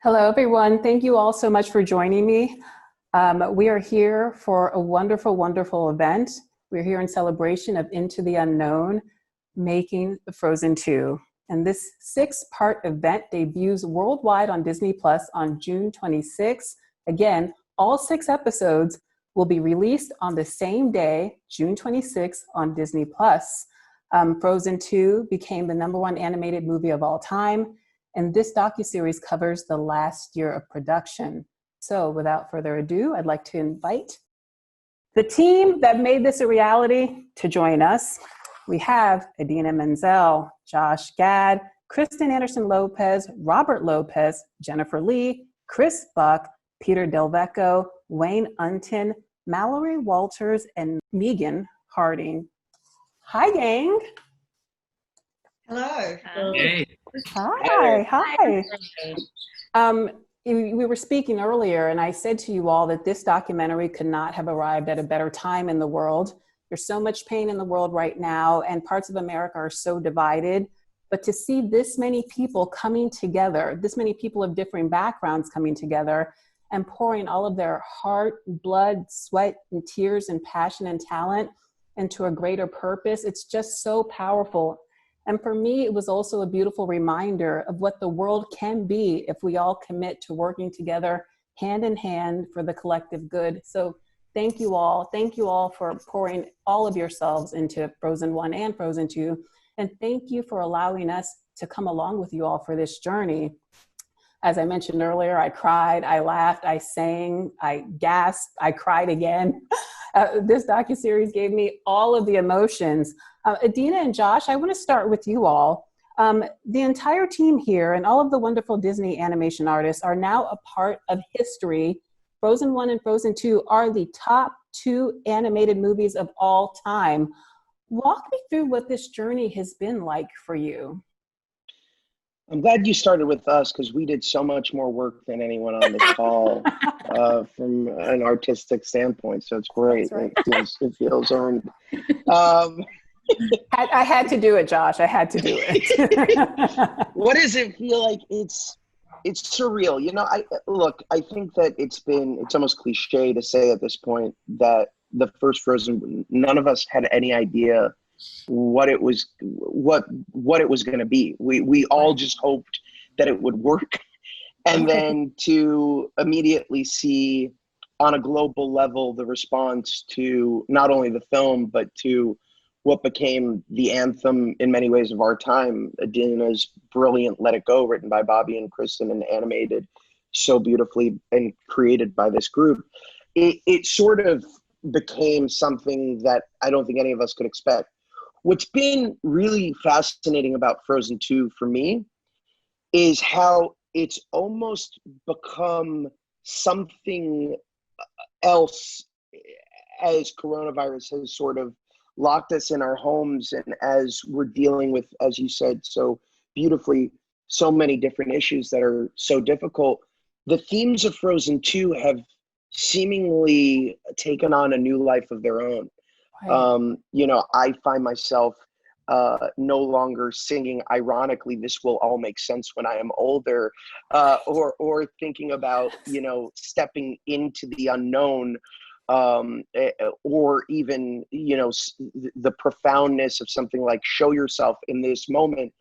Hello, everyone. Thank you all so much for joining me. We are here for a wonderful, wonderful event. We're here in celebration of Into the Unknown, Making the Frozen 2. And this 6-part event debuts worldwide on Disney Plus on June 26th. Again, all 6 episodes will be released on the same day, June 26th, on Disney Plus. Frozen 2 became the #1 animated movie of all time. And this docuseries covers the last year of production. So without further ado, I'd like to invite the team that made this a reality to join us. We have Idina Menzel, Josh Gad, Kristen Anderson-Lopez, Robert Lopez, Jennifer Lee, Chris Buck, Peter Del Vecho, Wayne Unten, Malerie Walters, and Megan Harding. Hi, gang. Hello. Hey. Hi. We were speaking earlier, and I said to you all that this documentary could not have arrived at a better time in the world. There's so much pain in the world right now, and parts of America are so divided. But to see this many people coming together, this many people of different backgrounds coming together and pouring all of their heart, blood, sweat, and tears and passion and talent into a greater purpose, it's just so powerful. And for me, it was also a beautiful reminder of what the world can be if we all commit to working together hand in hand for the collective good. So thank you all. Thank you all for pouring all of yourselves into Frozen 1 and Frozen 2. And thank you for allowing us to come along with you all for this journey. As I mentioned earlier, I cried, I laughed, I sang, I gasped, I cried again. This docuseries gave me all of the emotions. Idina and Josh, I want to start with you all. The entire team here and all of the wonderful Disney animation artists are now a part of history. Frozen 1 and Frozen 2 are the top 2 animated movies of all time. Walk me through what this journey has been like for you. I'm glad you started with us because we did so much more work than anyone on this call from an artistic standpoint. So it's great. Right. It feels earned. I had to do it, Josh. I had to do it. What does it feel like? It's surreal. You know, I think that it's almost cliche to say at this point that the first Frozen, none of us had any idea what it was going to be. We all just hoped that it would work. And then to immediately see on a global level the response to not only the film, but to what became the anthem in many ways of our time, Idina's brilliant Let It Go, written by Bobby and Kristen and animated so beautifully and created by this group. It sort of became something that I don't think any of us could expect. What's been really fascinating about Frozen 2 for me is how it's almost become something else as coronavirus has sort of locked us in our homes, and as we're dealing with, as you said so beautifully, so many different issues that are so difficult. The themes of Frozen 2 have seemingly taken on a new life of their own. You know, I find myself no longer singing ironically, "This will all make sense when I am older," or thinking about, you know, stepping into the unknown, or even, you know, the profoundness of something like "Show yourself in this moment."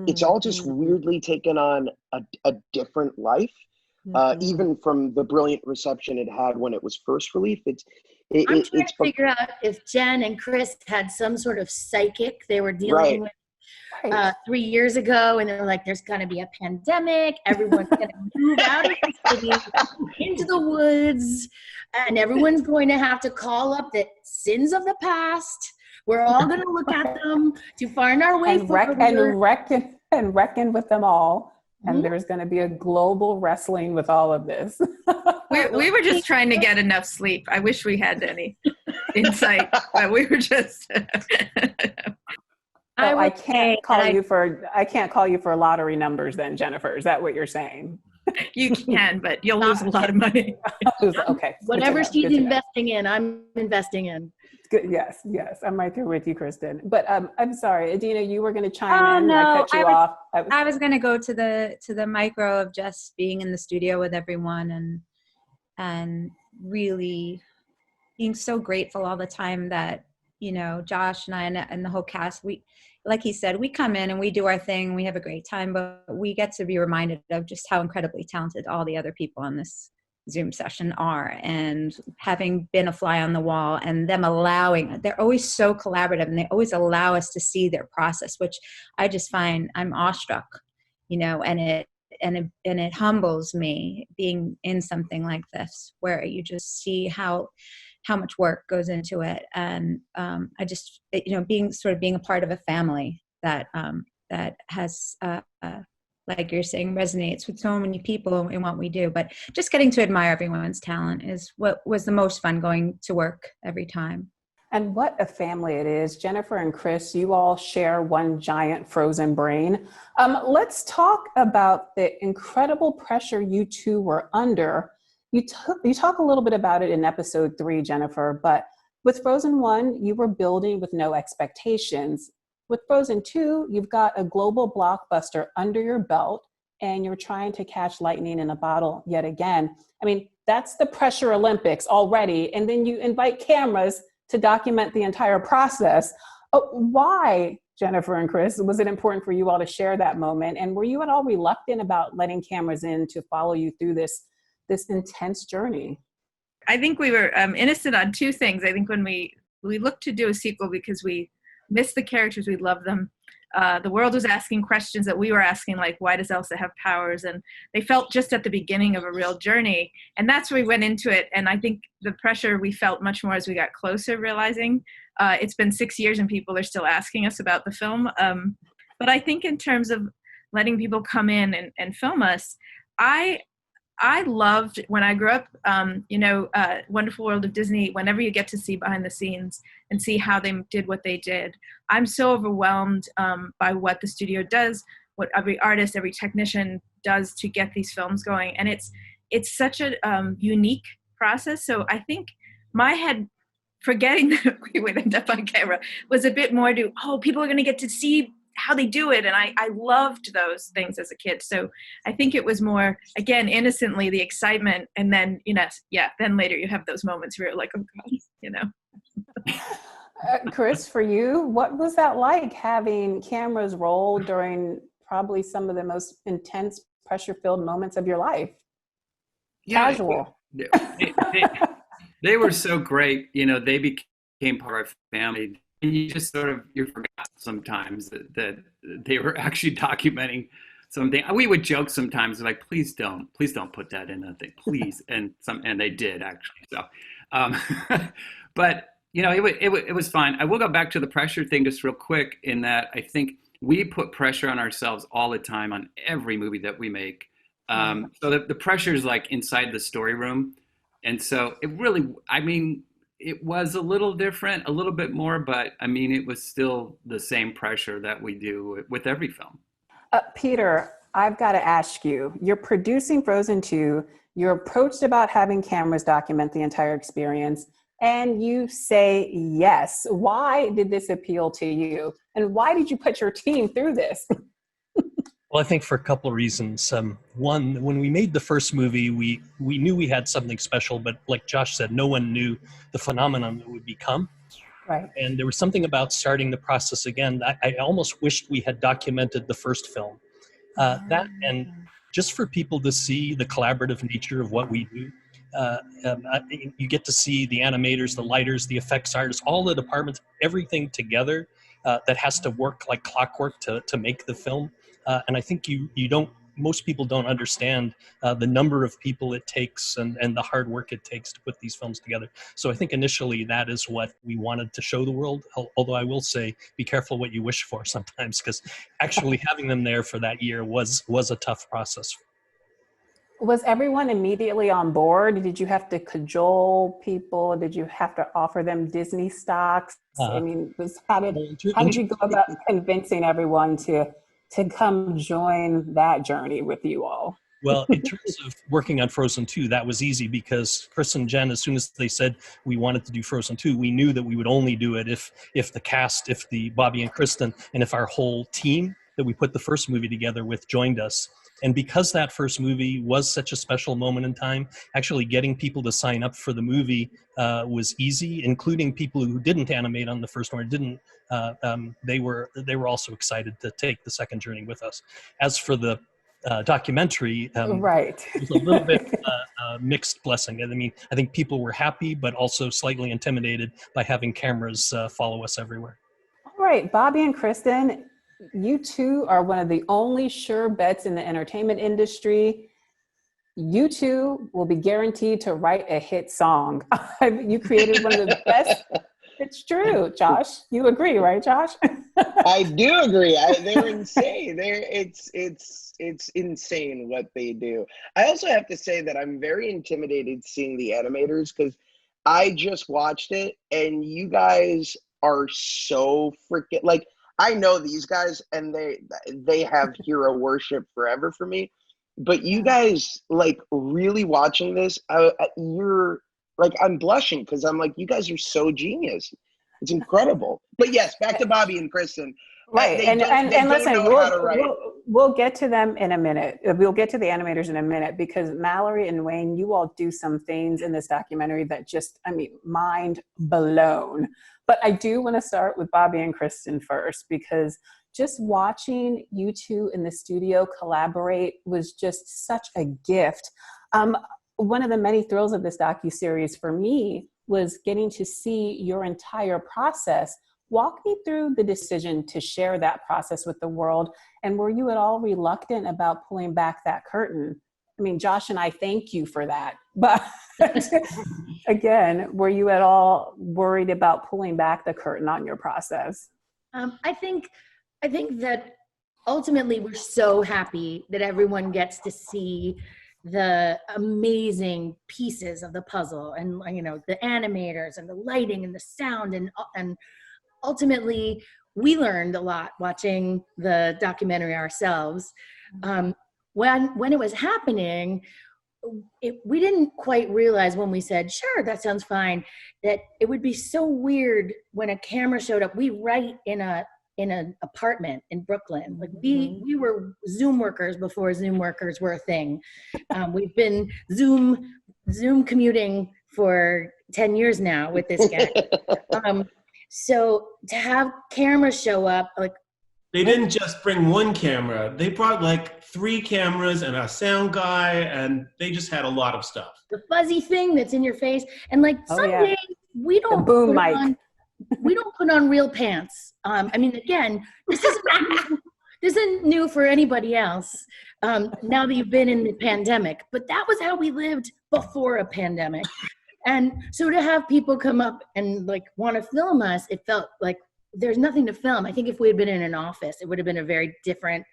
It's all just weirdly taken on a different life, even from the brilliant reception it had when it was first released. I'm trying to figure out if Jen and Chris had some sort of psychic they were dealing with 3 years ago, and they were like, there's going to be a pandemic, everyone's going to move out of the city into the woods, and everyone's going to have to call up the sins of the past. We're all going to look at them to find our way forward. And reckon with them all. And there's going to be a global wrestling with all of this. We were just trying to get enough sleep. I wish we had any insight, but we were just. I can't call you for lottery numbers then, Jennifer. Is that what you're saying? You can, but you'll lose a lot of money. Okay. Whatever she's investing in, I'm investing in. Good. Yes, yes. I'm right there with you, Kristen. But I'm sorry, Idina, you were going to chime Oh in. no, I cut you off. I was going to go to the micro of just being in the studio with everyone and really being so grateful all the time that, you know, Josh and I and the whole cast, we, like he said, we come in and we do our thing, we have a great time, but we get to be reminded of just how incredibly talented all the other people on this Zoom session are. And having been a fly on the wall and them allowing, they're always so collaborative and they always allow us to see their process, which I just find I'm awestruck, you know, and it humbles me being in something like this where you just see how much work goes into it. And I just, you know, being a part of a family that has, like you're saying, resonates with so many people in what we do. But just getting to admire everyone's talent is what was the most fun going to work every time. And what a family it is. Jennifer and Chris, you all share one giant frozen brain. Let's talk about the incredible pressure you two were under. You talk a little bit about it in episode 3, Jennifer, but with Frozen 1, you were building with no expectations. With Frozen 2, you've got a global blockbuster under your belt and you're trying to catch lightning in a bottle yet again. I mean, that's the pressure Olympics already. And then you invite cameras to document the entire process. Why, Jennifer and Chris, was it important for you all to share that moment? And were you at all reluctant about letting cameras in to follow you through this intense journey? I think we were innocent on 2 things. I think when we looked to do a sequel because we missed the characters, we loved them. The world was asking questions that we were asking, like, why does Elsa have powers? And they felt just at the beginning of a real journey. And that's where we went into it. And I think the pressure we felt much more as we got closer, realizing it's been 6 years and people are still asking us about the film. But I think in terms of letting people come in and film us, I loved when I grew up, Wonderful World of Disney, whenever you get to see behind the scenes and see how they did what they did. I'm so overwhelmed by what the studio does, what every artist, every technician does to get these films going. And it's such a unique process. So I think my head, forgetting that we would end up on camera, was a bit more people are going to get to see how they do it. And I loved those things as a kid. So I think it was more, again, innocently, the excitement. And then, then later you have those moments where you're like, oh God, Chris, for you, what was that like, having cameras roll during probably some of the most intense pressure-filled moments of your life? Casual. They were so great. They became part of our family. And you just you forgot sometimes that they were actually documenting something. We would joke sometimes, like, please don't put that in that thing, please. And they did actually. So, but it was fine. I will go back to the pressure thing just real quick, in that I think we put pressure on ourselves all the time on every movie that we make. So the pressure is like inside the story room. And so it really, it was a little different, a little bit more, but it was still the same pressure that we do with every film. Peter, I've got to ask you, you're producing Frozen 2, you're approached about having cameras document the entire experience, and you say yes. Why did this appeal to you? And why did you put your team through this? Well, I think for a couple of reasons. One, when we made the first movie, we knew we had something special, but like Josh said, no one knew the phenomenon it would become. Right. And there was something about starting the process again. I almost wished we had documented the first film. That, and just for people to see the collaborative nature of what we do. You get to see the animators, the lighters, the effects artists, all the departments, everything together that has to work like clockwork to make the film. And I think most people don't understand the number of people it takes and the hard work it takes to put these films together. So I think initially that is what we wanted to show the world. Although I will say, be careful what you wish for sometimes, because actually having them there for that year was a tough process. Was everyone immediately on board? Did you have to cajole people? Did you have to offer them Disney stocks? How did you go about convincing everyone to come join that journey with you all? Well, in terms of working on Frozen 2, that was easy because Chris and Jen, as soon as they said we wanted to do Frozen 2, we knew that we would only do it if the cast, if the Bobby and Kristen, and if our whole team that we put the first movie together with joined us. And because that first movie was such a special moment in time, actually getting people to sign up for the movie was easy, including people who didn't animate on the first one, they were also excited to take the second journey with us. As for the documentary, right. it was a little bit mixed blessing. I mean, I think people were happy, but also slightly intimidated by having cameras follow us everywhere. All right, Bobby and Kristen, you two are one of the only sure bets in the entertainment industry. You two will be guaranteed to write a hit song. You created one of the best. It's true, Josh. You agree, right, Josh? I do agree. They're insane. It's insane what they do. I also have to say that I'm very intimidated seeing the animators because I just watched it and you guys are so freaking, like, I know these guys and they have hero worship forever for me. But you guys, like, really watching this, you're like, I'm blushing because I'm like, you guys are so genius. It's incredible. But yes, back to Bobby and Kristen. Right. And listen, we'll get to them in a minute. We'll get to the animators in a minute because Malerie and Wayne, you all do some things in this documentary that just, I mean, mind blown. But I do want to start with Bobby and Kristen first because just watching you two in the studio collaborate was just such a gift. One of the many thrills of this docuseries for me was getting to see your entire process. Walk me through the decision to share that process with the world. And were you at all reluctant about pulling back that curtain? I mean, Josh and I thank you for that. But again, were you at all worried about pulling back the curtain on your process? I think that ultimately we're so happy that everyone gets to see the amazing pieces of the puzzle and, you know, the animators and the lighting and the sound and ultimately we learned a lot watching the documentary ourselves. When it was happening, we didn't quite realize when we said, sure, that sounds fine, that it would be so weird when a camera showed up. We write in an apartment in Brooklyn. Like we were Zoom workers before Zoom workers were a thing. We've been Zoom commuting for 10 years now with this guy. So to have cameras show up, like, they didn't just bring one camera. They brought like 3 cameras and a sound guy, and they just had a lot of stuff. The fuzzy thing that's in your face. And like some days we don't the boom mic. We don't put on real pants. I mean, again, this isn't new for anybody else now that you've been in the pandemic, but that was how we lived before a pandemic. And so to have people come up and like want to film us, it felt like there's nothing to film. I think if we had been in an office, it would have been a very different,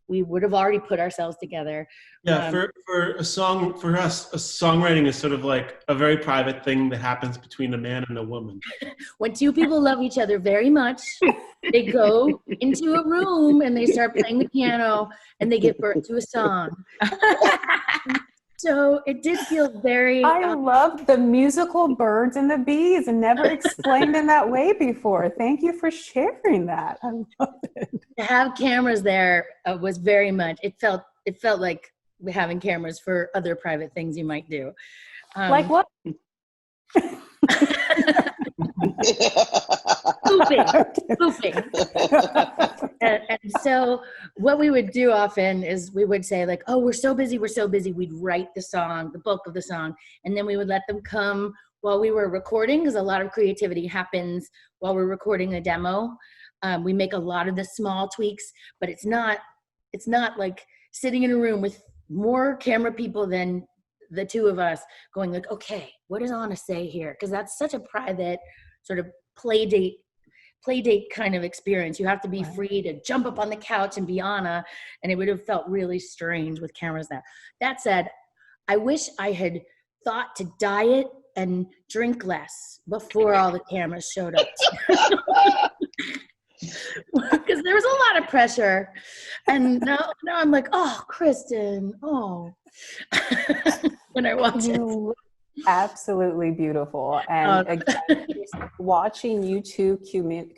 we would have already put ourselves together. Yeah, for us, songwriting is sort of like a very private thing that happens between a man and a woman. When 2 people love each other very much, they go into a room and they start playing the piano and they give birth to a song. So it did feel very... I love the musical birds and the bees and never explained in that way before. Thank you for sharing that. I love it. To have cameras there was very much, it felt like having cameras for other private things you might do. Like what? Spoofing. And so what we would do often is we would say like, oh, we're so busy. We'd write the song, the bulk of the song, and then we would let them come while we were recording, because a lot of creativity happens while we're recording a demo. We make a lot of the small tweaks, but it's not like sitting in a room with more camera people than the 2 of us going like, okay, what does Anna say here? Because that's such a private sort of play date kind of experience. You have to be free to jump up on the couch and be Anna, and it would have felt really strange with cameras there. That said, I wish I had thought to diet and drink less before all the cameras showed up. Because there was a lot of pressure. And now I'm like, oh, Kristen, oh. When I watch it. You absolutely beautiful. And again, watching you two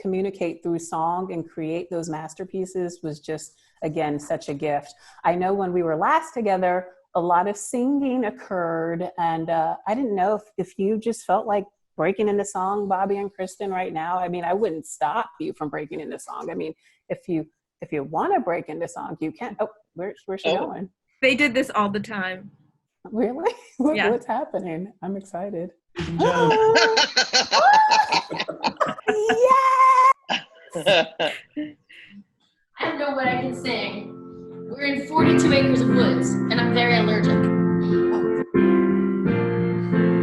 communicate through song and create those masterpieces was just, again, such a gift. I know when we were last together, a lot of singing occurred, and I didn't know if you just felt like breaking into song, Bobby and Kristen, right now. I mean, I wouldn't stop you from breaking into song. I mean, if you want to break into song, you can. Oh, where's she going? They did this all the time. Really? Yeah. What's happening? I'm excited. Yes! I don't know what I can sing. We're in 42 acres of woods, and I'm very allergic.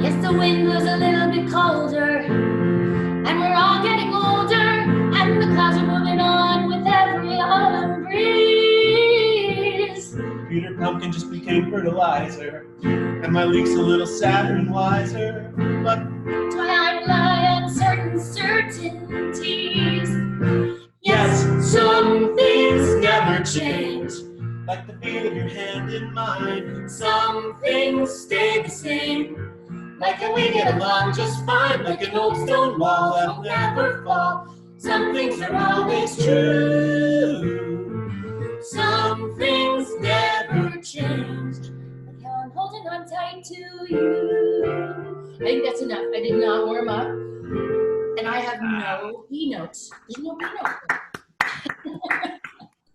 Yes, the wind was a little bit colder, and we're all getting older, and the clouds are moving on with every autumn breeze. Peter Pumpkin just became fertilizer, and my leek's a little sadder and wiser, but time lie uncertain certainties. yes, some things never change, like the feel of your hand in mine. Some things stay the same, like that we get along just fine, like an old stone wall that'll never fall. Some things are always true, some things never change, like how I'm holding on tight to you. I think that's enough. I did not warm up, and I have no B notes. There's no B notes.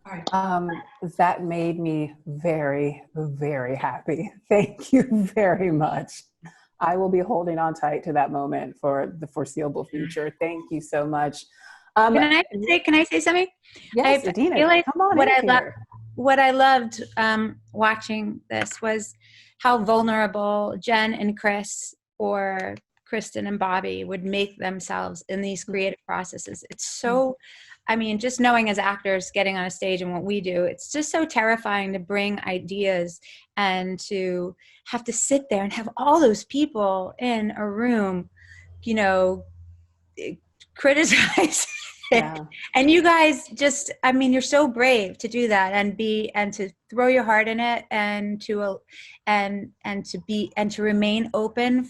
All right. That made me very, very happy. Thank you very much. I will be holding on tight to that moment for the foreseeable future. Thank you so much. Can I say something? Yes, Idina, come on in here. What I loved watching this was how vulnerable Jen and Chris or Kristen and Bobby would make themselves in these creative processes. It's so, I mean, just knowing as actors getting on a stage and what we do, it's just so terrifying to bring ideas and to have to sit there and have all those people in a room, you know, criticize. Yeah. And you guys just, I mean, you're so brave to do that and to throw your heart in it and to remain open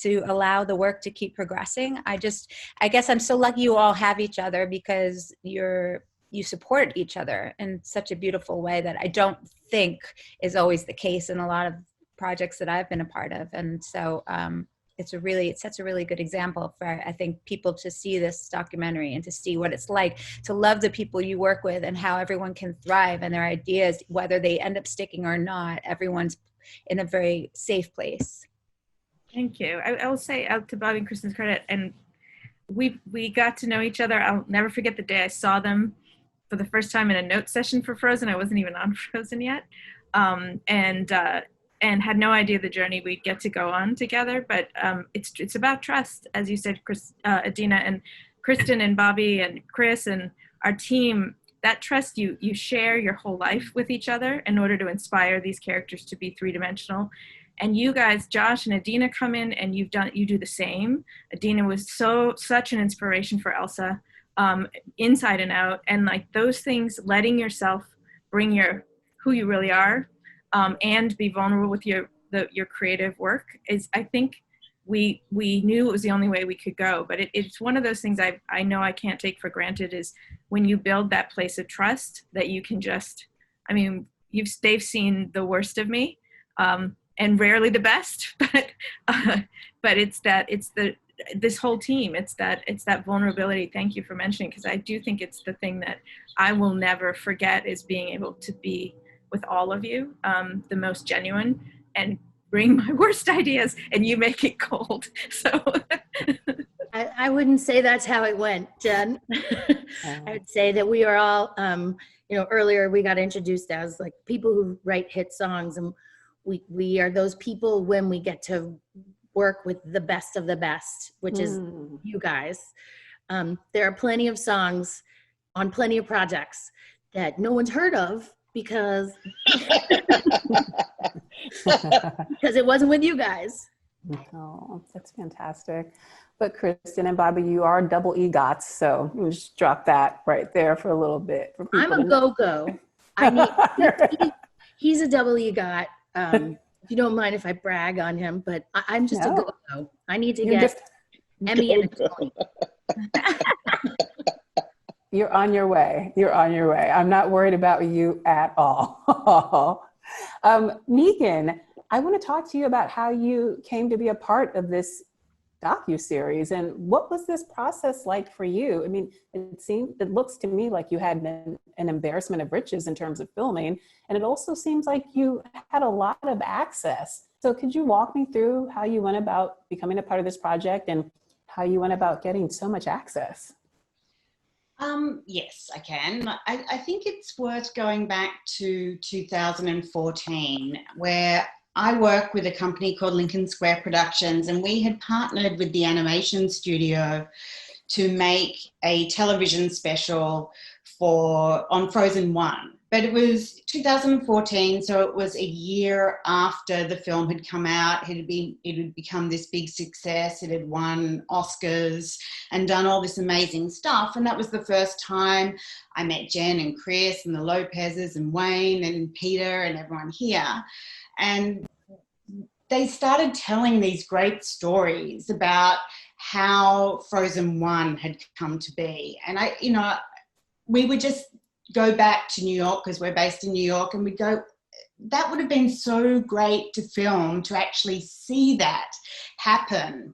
to allow the work to keep progressing. I guess I'm so lucky you all have each other because you support each other in such a beautiful way that I don't think is always the case in a lot of projects that I've been a part of. And so, it sets a really good example for, I think, people to see this documentary and to see what it's like to love the people you work with and how everyone can thrive and their ideas, whether they end up sticking or not, everyone's in a very safe place. Thank you. I will say, out to Bobby and Kristen's credit, and we got to know each other. I'll never forget the day I saw them for the first time in a note session for Frozen. I wasn't even on Frozen yet. And had no idea the journey we'd get to go on together. But it's about trust, as you said, Idina, and Kristen and Bobby and Chris and our team. That trust, you share your whole life with each other in order to inspire these characters to be three-dimensional. And you guys, Josh and Idina, come in and you do the same. Idina was such an inspiration for Elsa, inside and out. And like those things, letting yourself bring who you really are, and be vulnerable with your creative work is, I think we knew it was the only way we could go. But it's one of those things I know I can't take for granted, is when you build that place of trust that you can just, I mean, they've seen the worst of me, and rarely the best, but this whole team, it's that vulnerability. Thank you for mentioning, because I do think it's the thing that I will never forget, is being able to be with all of you, the most genuine, and bring my worst ideas, and you make it gold. So I wouldn't say that's how it went, Jen. I would say that we are all, earlier we got introduced as like people who write hit songs, and we are those people when we get to work with the best of the best, which is you guys. There are plenty of songs on plenty of projects that no one's heard of, because it wasn't with you guys. Oh, that's fantastic. But Kristen and Bobby, you are double EGOTs, so we'll just drop that right there for a little bit. For I'm a go-go. I need, he's a double EGOT. If you don't mind if I brag on him, but I'm just a go-go. I need to get Emmy and a Tony. You're on your way. You're on your way. I'm not worried about you at all. Megan, I want to talk to you about how you came to be a part of this docuseries, and what was this process like for you? I mean, it looks to me like you had an embarrassment of riches in terms of filming, and it also seems like you had a lot of access. So could you walk me through how you went about becoming a part of this project and how you went about getting so much access? Yes, I can. I think it's worth going back to 2014, where I work with a company called Lincoln Square Productions, and we had partnered with the animation studio to make a television special on Frozen 1. But it was 2014, so it was a year after the film had come out. It had become this big success. It had won Oscars and done all this amazing stuff. And that was the first time I met Jen and Chris and the Lopezes and Wayne and Peter and everyone here. And they started telling these great stories about how Frozen 1 had come to be. And we would just go back to New York, because we're based in New York, and we'd go, that would have been so great to film, to actually see that happen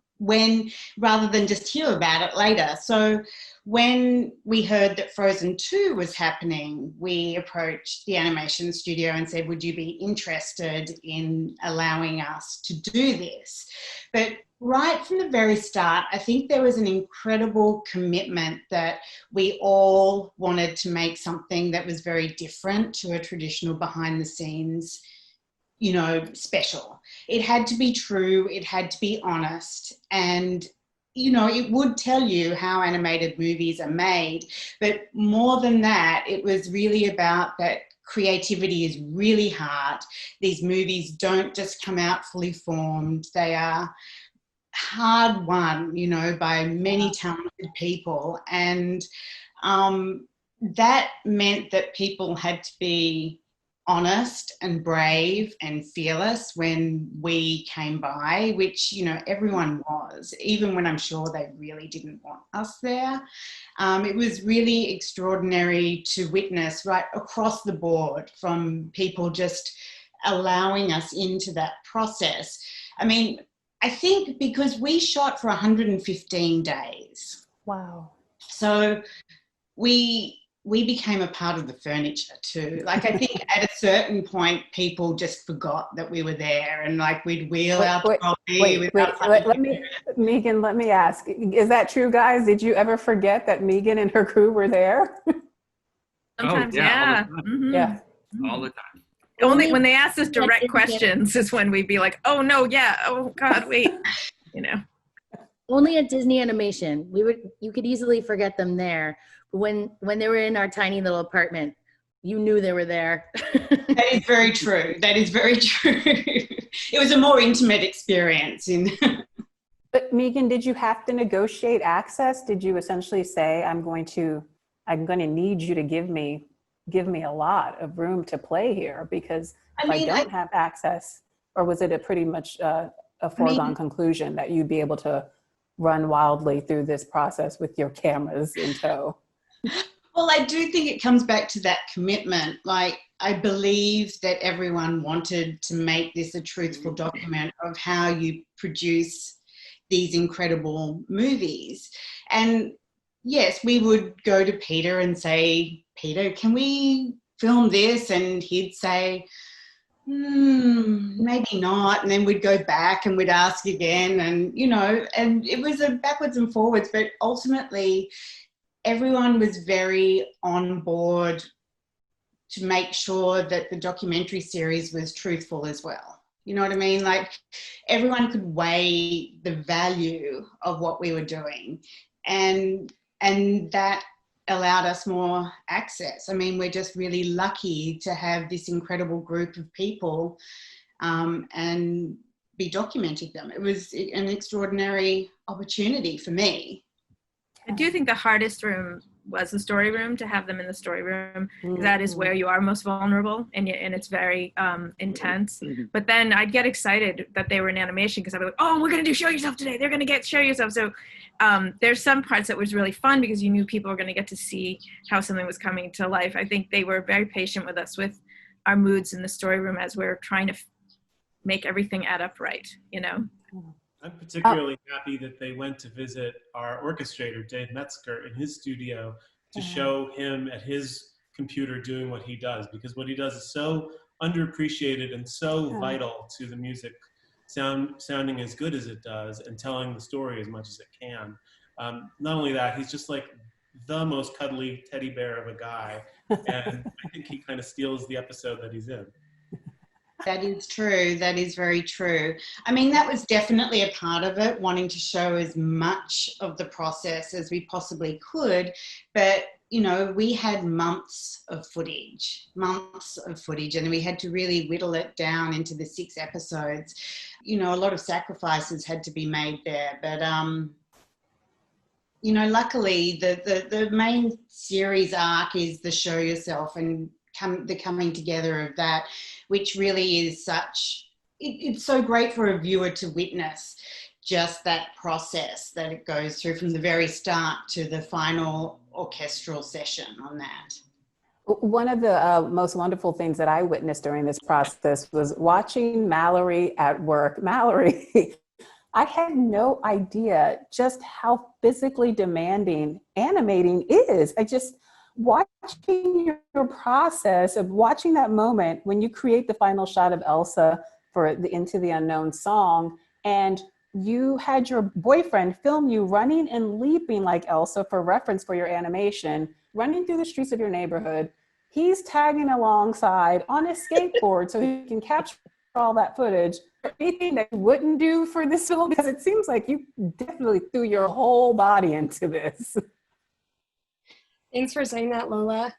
rather than just hear about it later. So when we heard that Frozen 2 was happening, we approached the animation studio and said, would you be interested in allowing us to do this? But right from the very start, I think there was an incredible commitment that we all wanted to make something that was very different to a traditional behind the scenes, special. It had to be true, it had to be honest, and it would tell you how animated movies are made, but more than that, it was really about that creativity is really hard. These movies don't just come out fully formed. They are hard won, by many talented people. And that meant that people had to be honest and brave and fearless when we came by, which, everyone was, even when I'm sure they really didn't want us there. It was really extraordinary to witness right across the board, from people just allowing us into that process. I mean, I think because we shot for 115 days. Wow. So we became a part of the furniture too. Like, I think at a certain point, people just forgot that we were there, and like we'd wheel out the trolley. Megan, let me ask, is that true, guys? Did you ever forget that Megan and her crew were there? Sometimes, yeah. All the time. Mm-hmm. Yeah. All the time. Only when they asked us direct questions is when we'd be like, oh no, yeah, oh God, wait, Only at Disney Animation, you could easily forget them there. When they were in our tiny little apartment, you knew they were there. That is very true. That is very true. It was a more intimate experience. But Megan, did you have to negotiate access? Did you essentially say, I'm going to need you to give me a lot of room to play here, because I don't have access? Or was it a pretty much a foregone conclusion that you'd be able to run wildly through this process with your cameras in tow? Well, I do think it comes back to that commitment. Like, I believe that everyone wanted to make this a truthful document of how you produce these incredible movies. And yes, we would go to Peter and say, Peter, can we film this? And he'd say, maybe not. And then we'd go back and we'd ask again, and and it was a backwards and forwards, but ultimately everyone was very on board to make sure that the documentary series was truthful as well. You know what I mean? Like, everyone could weigh the value of what we were doing, and that allowed us more access. I mean, we're just really lucky to have this incredible group of people, and be documenting them. It was an extraordinary opportunity for me. I do think the hardest room was the story room, to have them in the story room. That is where you are most vulnerable, and it's very intense. But then I'd get excited that they were in animation, because I'd be like, oh, we're going to do show yourself today. They're going to get show yourself. So there's some parts that was really fun, because you knew people were going to get to see how something was coming to life. I think they were very patient with us with our moods in the story room as we're trying to make everything add up right, you know? I'm particularly happy that they went to visit our orchestrator, Dave Metzger, in his studio to show him at his computer doing what he does, because what he does is so underappreciated and so vital to the music sounding as good as it does and telling the story as much as it can. Not only that, he's just like the most cuddly teddy bear of a guy, and I think he kind of steals the episode that he's in. That is true. That is very true. I mean, that was definitely a part of it, wanting to show as much of the process as we possibly could. But, you know, we had months of footage, and we had to really whittle it down into the 6 episodes. You know, a lot of sacrifices had to be made there. But, you know, luckily the main series arc is the show yourself and the coming together of that, which really is it's so great for a viewer to witness just that process that it goes through from the very start to the final orchestral session on that. One of the most wonderful things that I witnessed during this process was watching Malerie at work. Malerie, I had no idea just how physically demanding animating is. Watching your process of watching that moment when you create the final shot of Elsa for the Into the Unknown song, and you had your boyfriend film you running and leaping like Elsa for reference for your animation, running through the streets of your neighborhood. He's tagging alongside on a skateboard so he can capture all that footage. Anything that you wouldn't do for this film, because it seems like you definitely threw your whole body into this. Thanks for saying that, Lola.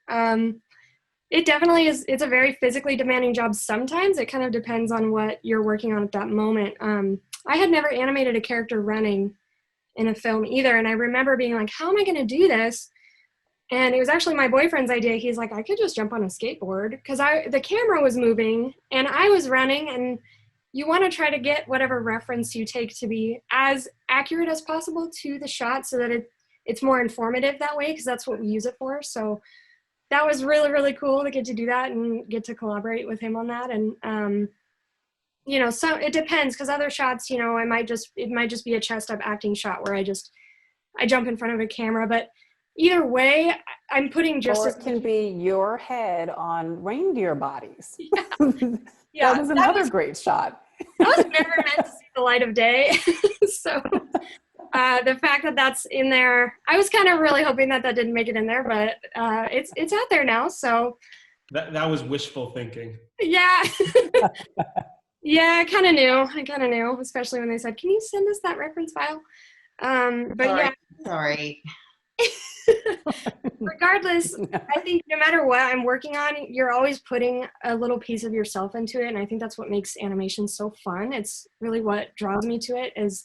It definitely is. It's a very physically demanding job. Sometimes it kind of depends on what you're working on at that moment. I had never animated a character running in a film either. And I remember being like, how am I going to do this? And it was actually my boyfriend's idea. He's like, I could just jump on a skateboard, because the camera was moving and I was running, and you want to try to get whatever reference you take to be as accurate as possible to the shot, so that it's more informative that way, because that's what we use it for. So that was really, really cool to get to do that and get to collaborate with him on that. And, you know, so it depends, because other shots, you know, it might just be a chest up acting shot where I jump in front of a camera. But either way, I'm putting just... Or it can be your head on reindeer bodies. Yeah. That was another great shot. That was never meant to see the light of day. So... the fact that that's in there, I was kind of really hoping that didn't make it in there, but it's out there now. So that was wishful thinking. Yeah. Yeah, I kind of knew, especially when they said, can you send us that reference file? But Sorry. Regardless, I think no matter what I'm working on, you're always putting a little piece of yourself into it. And I think that's what makes animation so fun. It's really what draws me to it, is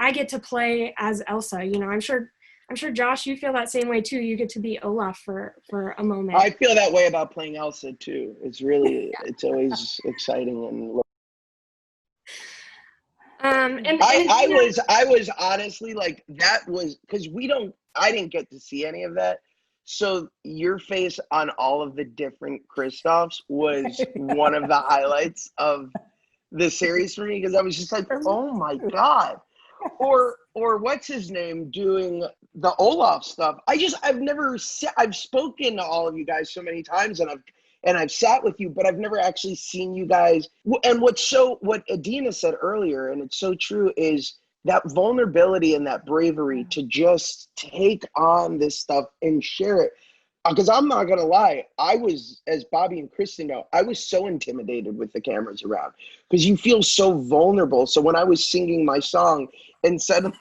I get to play as Elsa. You know, I'm sure Josh, you feel that same way too. You get to be Olaf for a moment. I feel that way about playing Elsa too. It's really, it's always exciting. And I was honestly like, that was, because I didn't get to see any of that. So your face on all of the different Kristoffs was one of the highlights of the series for me, because I was just like, oh my God. Or what's his name doing the Olaf stuff. I've spoken to all of you guys so many times, and I've sat with you, but I've never actually seen you guys. And what Idina said earlier, and it's so true, is that vulnerability and that bravery to just take on this stuff and share it. Because I'm not going to lie, I was, as Bobby and Kristen know, I was so intimidated with the cameras around, because you feel so vulnerable. So when I was singing my song and suddenly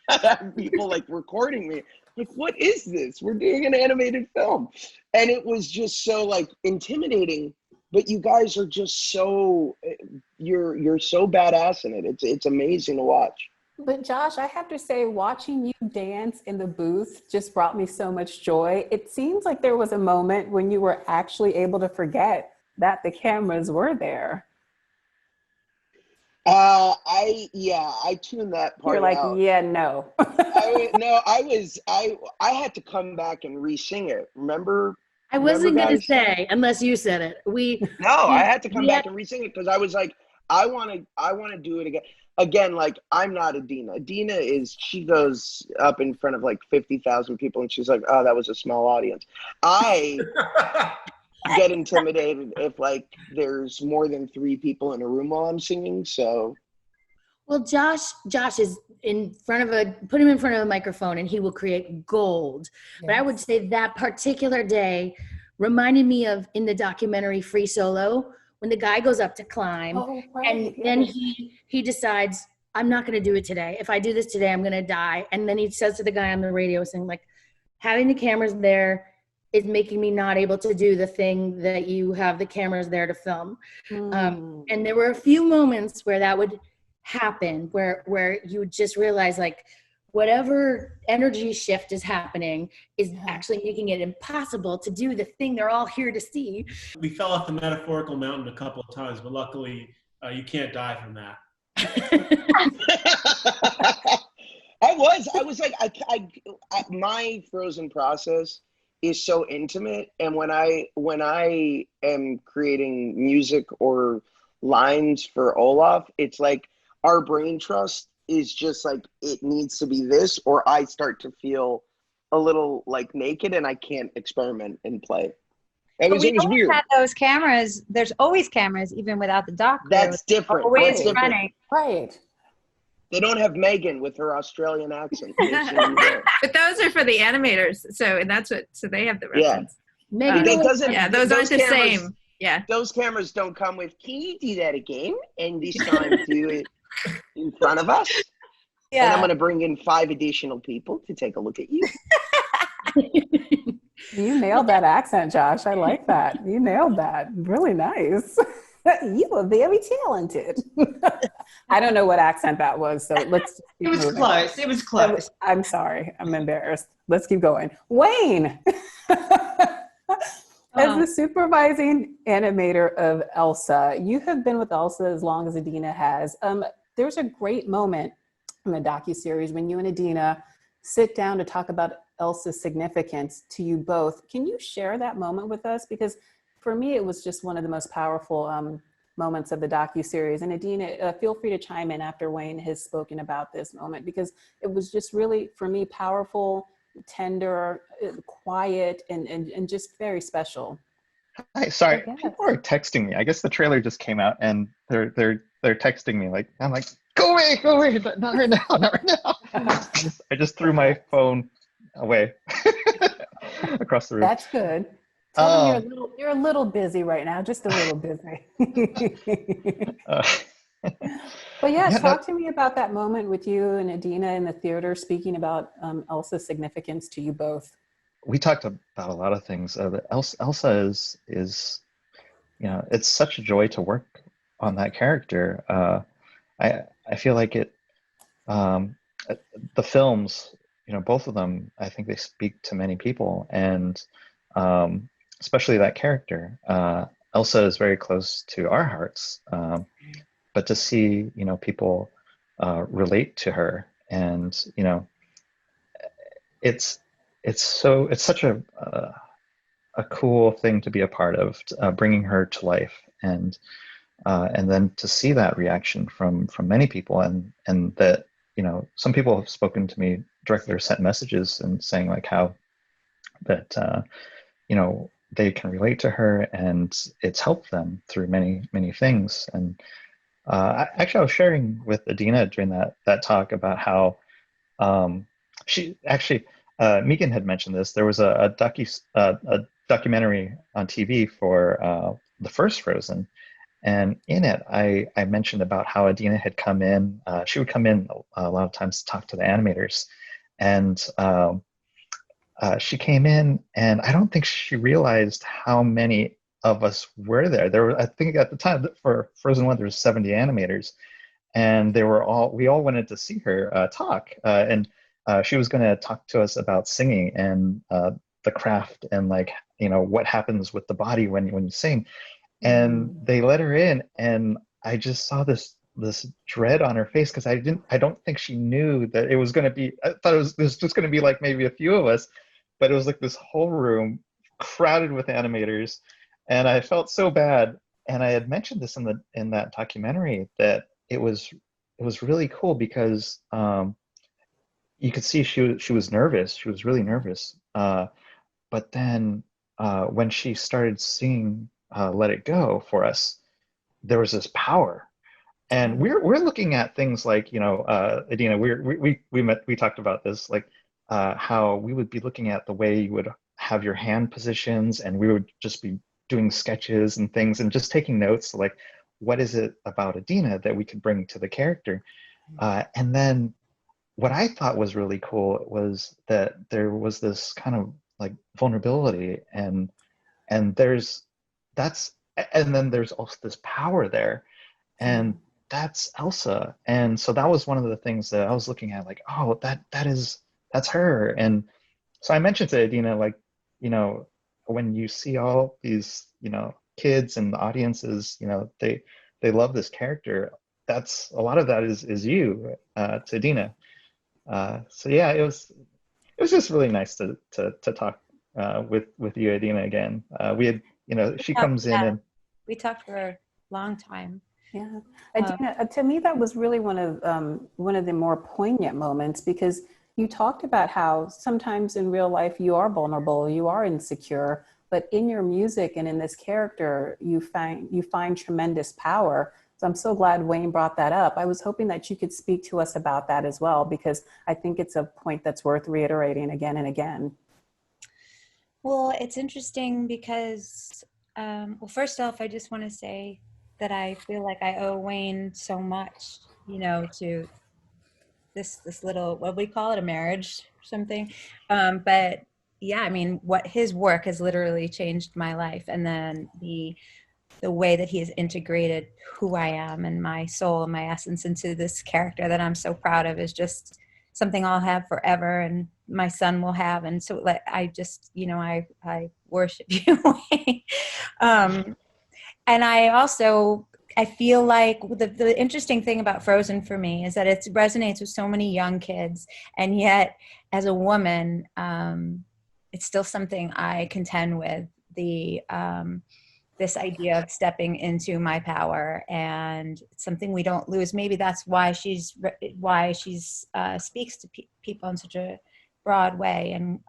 I have people like recording me, like, what is this? We're doing an animated film. And it was just so like intimidating. but you guys are just so, you're so badass in it. It's amazing to watch. But Josh, I have to say, watching you dance in the booth just brought me so much joy. It seems like there was a moment when you were actually able to forget that the cameras were there. I tuned that part You're like, out. yeah, no. I had to come back and re-sing it. Remember? I wasn't going to guys? say, unless you said it. I had to come back and re-sing it because I was like, I want to do it again. Again, like, I'm not Idina. Idina she goes up in front of like 50,000 people and she's like, oh, that was a small audience. I get intimidated if like there's more than 3 people in a room while I'm singing. So, well, Josh is put him in front of a microphone and he will create gold. Yes. But I would say that particular day reminded me of in the documentary Free Solo, when the guy goes up to climb and then he decides, I'm not going to do it today. If I do this today, I'm going to die. And then he says to the guy on the radio saying, like, having the cameras there is making me not able to do the thing that you have the cameras there to film. And there were a few moments where that would happen, where you would just realize, like, whatever energy shift is happening is actually making it impossible to do the thing they're all here to see. We fell off the metaphorical mountain a couple of times, but luckily you can't die from that. I was like, my Frozen process is so intimate. And when I am creating music or lines for Olaf, it's like our brain trust is just like, it needs to be this, or I start to feel a little like naked and I can't experiment and play. It was weird. Had those cameras. There's always cameras, even without the doc. That's different. Always running. Right. They don't have Megan with her Australian accent. But those are for the animators. So they have the reference. Megan those aren't the same. Yeah. Those cameras don't come with, can you do that again? And this time do it in front of us. Yeah. And I'm going to bring in 5 additional people to take a look at you. You nailed that accent, Josh. I like that. You nailed that. Really nice. You are very talented. I don't know what accent that was, so let's keep moving. Close. It was close. I'm sorry. I'm embarrassed. Let's keep going. Wayne, as the supervising animator of Elsa, you have been with Elsa as long as Idina has. There's a great moment in the docuseries when you and Idina sit down to talk about Elsa's significance to you both. Can you share that moment with us? Because for me, it was just one of the most powerful moments of the docuseries. And Idina, feel free to chime in after Wayne has spoken about this moment, because it was just really, for me, powerful, tender, quiet, and just very special. Hi, sorry, people are texting me. I guess the trailer just came out and they're texting me. Like, I'm like, go away, not right now, not right now. I just threw my phone away across the room. That's good. Tell them you're a little busy right now, just a little busy. But talk to me about that moment with you and Idina in the theater, speaking about Elsa's significance to you both. We talked about a lot of things. Elsa is, it's such a joy to work on that character. I feel like the films, both of them, I think they speak to many people, and especially that character. Elsa is very close to our hearts, but to see, people relate to her, and, it's such a cool thing to be a part of, bringing her to life, and then to see that reaction from many people, and that, some people have spoken to me directly or sent messages and saying like how that, they can relate to her and it's helped them through many, many things. And I was sharing with Idina during that talk about how she actually, Megan had mentioned this. There was a documentary on TV for the first Frozen, and in it, I mentioned about how Idina had come in. She would come in a lot of times to talk to the animators, and she came in, and I don't think she realized how many of us were there. There were, I think at the time for Frozen 1, there was 70 animators, and we all wanted to see her talk. And she was going to talk to us about singing and the craft and like, what happens with the body when you sing. And they let her in, and I just saw this dread on her face, because I don't think she knew that it was going to be, I thought it was just going to be like maybe a few of us, but it was like this whole room crowded with animators, and I felt so bad. And I had mentioned this in that documentary, that it was really cool because you could see she was nervous. She was really nervous. But then when she started singing "Let It Go" for us, there was this power. And we're looking at things like, Idina, we talked about this, like how we would be looking at the way you would have your hand positions, and we would just be doing sketches and things and just taking notes, like, what is it about Idina that we could bring to the character? And then what I thought was really cool was that there was this kind of like vulnerability, and then there's also this power there, and that's Elsa. And so that was one of the things that I was looking at, like, oh, that's her. And so I mentioned to Idina, like, when you see all these, kids and the audiences, they love this character. That's a lot of that is you, to Idina. So yeah, it was just really nice to talk with you, Idina, again. We had, she comes in and we talked for a long time. Yeah, Idina, to me that was really one of the more poignant moments, because you talked about how sometimes in real life you are vulnerable, you are insecure, but in your music and in this character, you find tremendous power. So I'm so glad Wayne brought that up. I was hoping that you could speak to us about that as well, because I think it's a point that's worth reiterating again and again. Well, it's interesting because, first off, I just want to say that I feel like I owe Wayne so much, to this little, what we call it, a marriage or something. But yeah, I mean, what his work has literally changed my life. And then the way that he has integrated who I am and my soul and my essence into this character that I'm so proud of is just something I'll have forever, and my son will have. And so like, I just, I worship you. And I feel like the interesting thing about Frozen for me is that it resonates with so many young kids, and yet as a woman, it's still something I contend with, this idea of stepping into my power, and it's something we don't lose. Maybe that's why she's speaks to people in such a broad way. And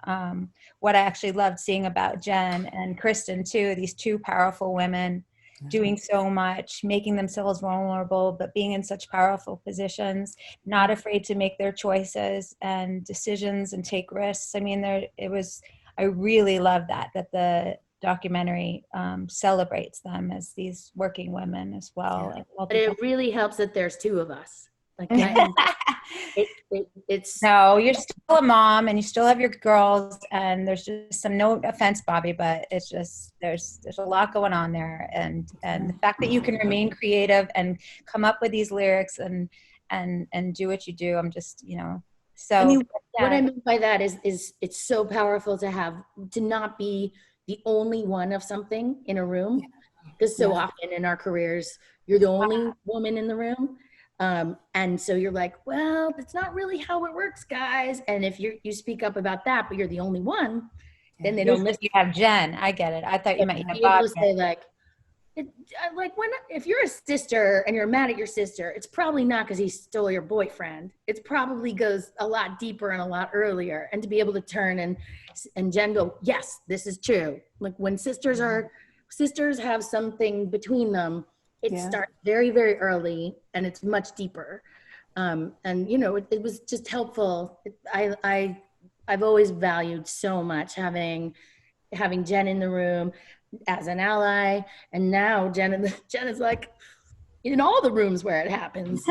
what I actually loved seeing about Jen and Kristen too, these two powerful women doing so much, making themselves vulnerable, but being in such powerful positions, not afraid to make their choices and decisions and take risks. I mean, I really love that the documentary celebrates them as these working women as well. Yeah. But it really helps that there's two of us. Like it's no, you're still a mom and you still have your girls, and there's just no offense, Bobby, but it's just there's a lot going on there, and the fact that you can remain creative and come up with these lyrics and do what you do, I'm just so. I mean, what I mean by that is it's so powerful to not be the only one of something in a room, because so often in our careers you're the only woman in the room. And so you're like, well, that's not really how it works, guys. And if you speak up about that, but you're the only one, then they don't listen. You have Jen. I get it. I thought you meant you have Bob. Say if you're a sister and you're mad at your sister, it's probably not because he stole your boyfriend. It probably goes a lot deeper and a lot earlier. And to be able to turn and Jen go, yes, this is true. Like when sisters have something between them, it starts very, very early, and it's much deeper. And it was just helpful. I've always valued so much having Jen in the room as an ally, and now Jen is like in all the rooms where it happens.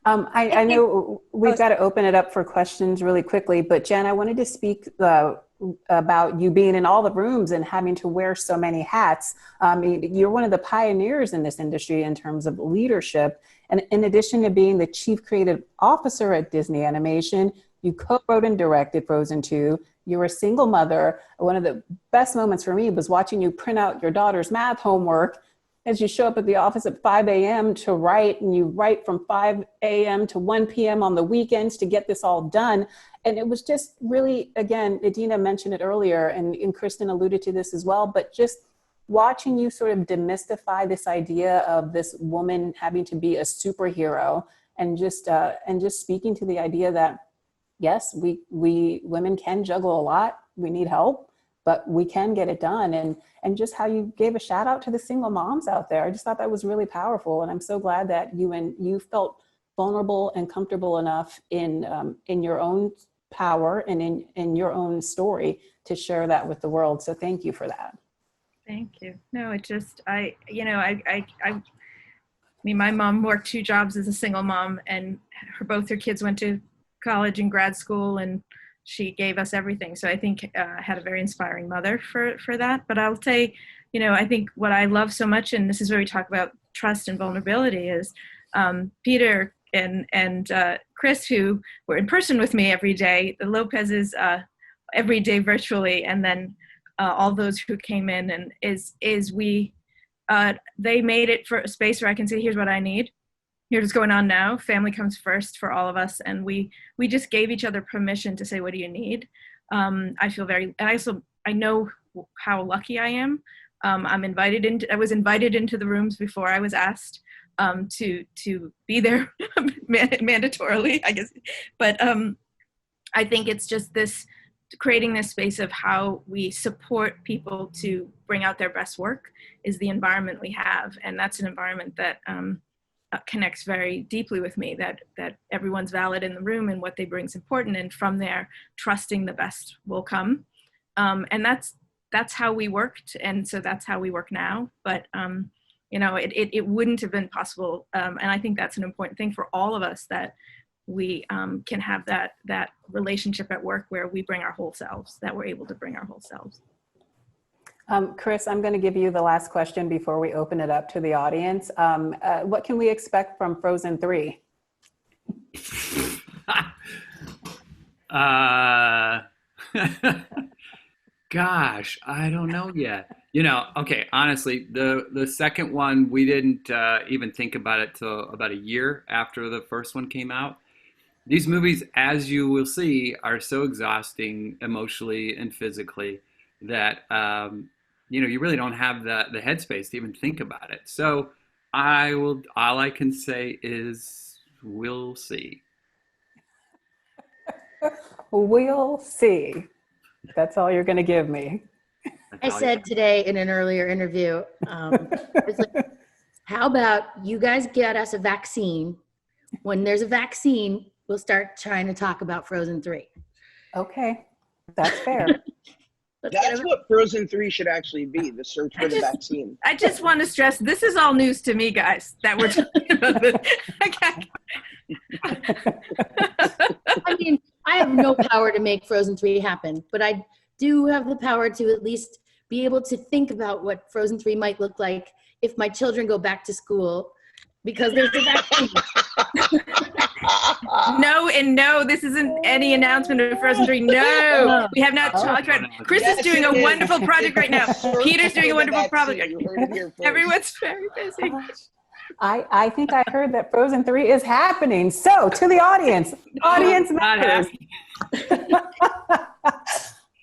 I know we've got to open it up for questions really quickly, but Jen, I wanted to speak about you being in all the rooms and having to wear so many hats. You're one of the pioneers in this industry in terms of leadership. And in addition to being the chief creative officer at Disney Animation, you co-wrote and directed Frozen 2. You're a single mother. One of the best moments for me was watching you print out your daughter's math homework as you show up at the office at 5 a.m. to write, and you write from 5 a.m. to 1 p.m. on the weekends to get this all done. And it was just really, again, Idina mentioned it earlier, and Kristen alluded to this as well, but just watching you sort of demystify this idea of this woman having to be a superhero, and just speaking to the idea that, yes, we women can juggle a lot, we need help, but we can get it done. And just how you gave a shout out to the single moms out there. I just thought that was really powerful. And I'm so glad that you felt vulnerable and comfortable enough in your own power and in your own story to share that with the world. So thank you for that. Thank you. No, it just, I mean, my mom worked 2 jobs as a single mom, and both her kids went to college and grad school, and she gave us everything. So I think I had a very inspiring mother for that. But I'll say, I think what I love so much, and this is where we talk about trust and vulnerability, is Peter and Chris, who were in person with me every day, the Lopez's every day virtually, and then all those who came in, and they made it for a space where I can say, here's what I need. Here's what's going on now. Family comes first for all of us. And we just gave each other permission to say, what do you need? I feel I know how lucky I am. I was invited into the rooms before I was asked to be there mandatorily, I guess. But I think it's just creating this space of how we support people to bring out their best work is the environment we have. And that's an environment that connects very deeply with me, that everyone's valid in the room and what they bring is important. And from there, trusting the best will come. And that's how we worked. And so that's how we work now. But, it wouldn't have been possible. And I think that's an important thing for all of us, that we can have that relationship at work where we bring our whole selves, that we're able to bring our whole selves. Chris, I'm going to give you the last question before we open it up to the audience. What can we expect from Frozen 3? Gosh, I don't know yet. Okay, honestly, the second one, we didn't even think about it till about a year after the first one came out. These movies, as you will see, are so exhausting emotionally and physically that you really don't have the headspace to even think about it. So all I can say is we'll see. We'll see. That's all you're going to give me. I said today in an earlier interview, it's like, how about you guys get us a vaccine? When there's a vaccine, we'll start trying to talk about Frozen 3. Okay, that's fair. That's what Frozen 3 should actually be, the search for the vaccine. I just want to stress, this is all news to me, guys, that we're talking about this. I mean, I have no power to make Frozen 3 happen, but I do have the power to at least be able to think about what Frozen 3 might look like if my children go back to school, because there's a vaccine. No, this isn't any announcement of Frozen 3. No, we have not talked about it. Chris is doing a wonderful project right now. Peter's doing a wonderful project. Everyone's very busy. I think I heard that Frozen 3 is happening. So to the audience members.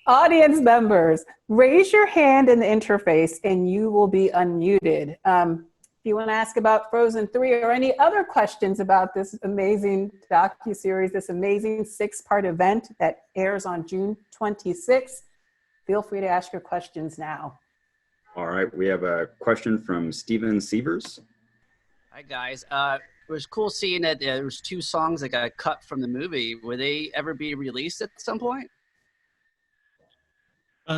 Audience members, raise your hand in the interface and you will be unmuted. If you want to ask about Frozen 3 or any other questions about this amazing docuseries, this amazing 6-part event that airs on June 26th, feel free to ask your questions now. All right, we have a question from Steven Sievers. Hi guys, it was cool seeing that there was 2 songs that got cut from the movie. Will they ever be released at some point?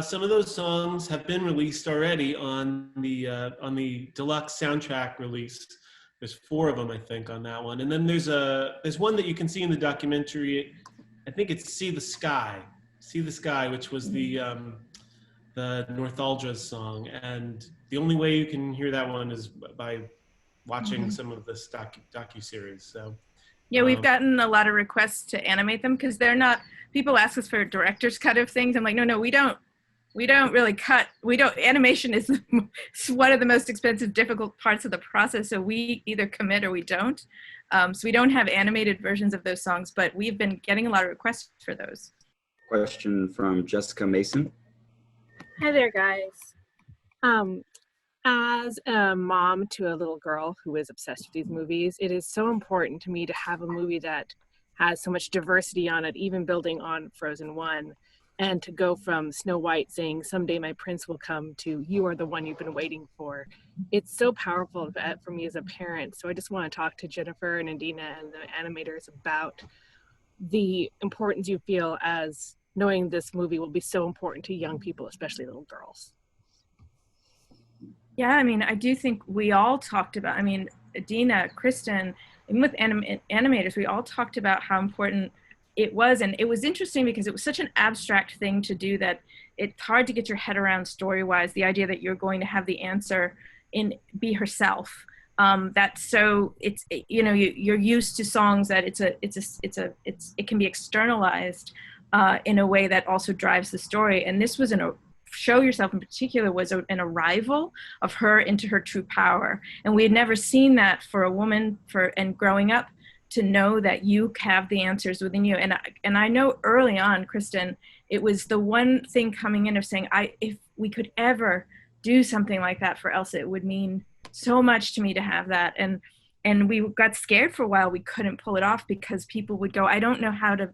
Some of those songs have been released already on the deluxe soundtrack release there's 4 of them, I think, on that one. And then there's one that you can see in the documentary. I think it's See the Sky, which was the Northalgia's song. And the only way you can hear that one is by watching some of this docu-series. So yeah, we've gotten a lot of requests to animate them because they're not, people ask us for a director's cut of things. I'm like, no, we don't really cut. Animation is one of the most expensive, difficult parts of the process. So we either commit or we don't. So we don't have animated versions of those songs, but we've been getting a lot of requests for those. Question from Jessica Mason. Hi there, guys. As a mom to a little girl who is obsessed with these movies, it is so important to me to have a movie that has so much diversity on it, even building on Frozen 1, and to go from Snow White saying, "Someday my prince will come," to "You are the one you've been waiting for." It's so powerful for me as a parent. So I just want to talk to Jennifer and Idina and the animators about the importance you feel as knowing this movie will be so important to young people, especially little girls. Yeah, I mean, I do think we all talked about, I mean, Idina, Kristen, even with animators, we all talked about how important it was. And it was interesting because it was such an abstract thing to do that it's hard to get your head around story-wise, the idea that you're going to have the answer be herself. That's so, it's, you know, you're used to songs that it can be externalized in a way that also drives the story. And this was Show Yourself in particular was an arrival of her into her true power. And we had never seen that for a woman and growing up to know that you have the answers within you. And I know early on, Kristen, it was the one thing coming in of saying, if we could ever do something like that for Elsa, it would mean so much to me to have that. And we got scared for a while. We couldn't pull it off because people would go, I don't know how to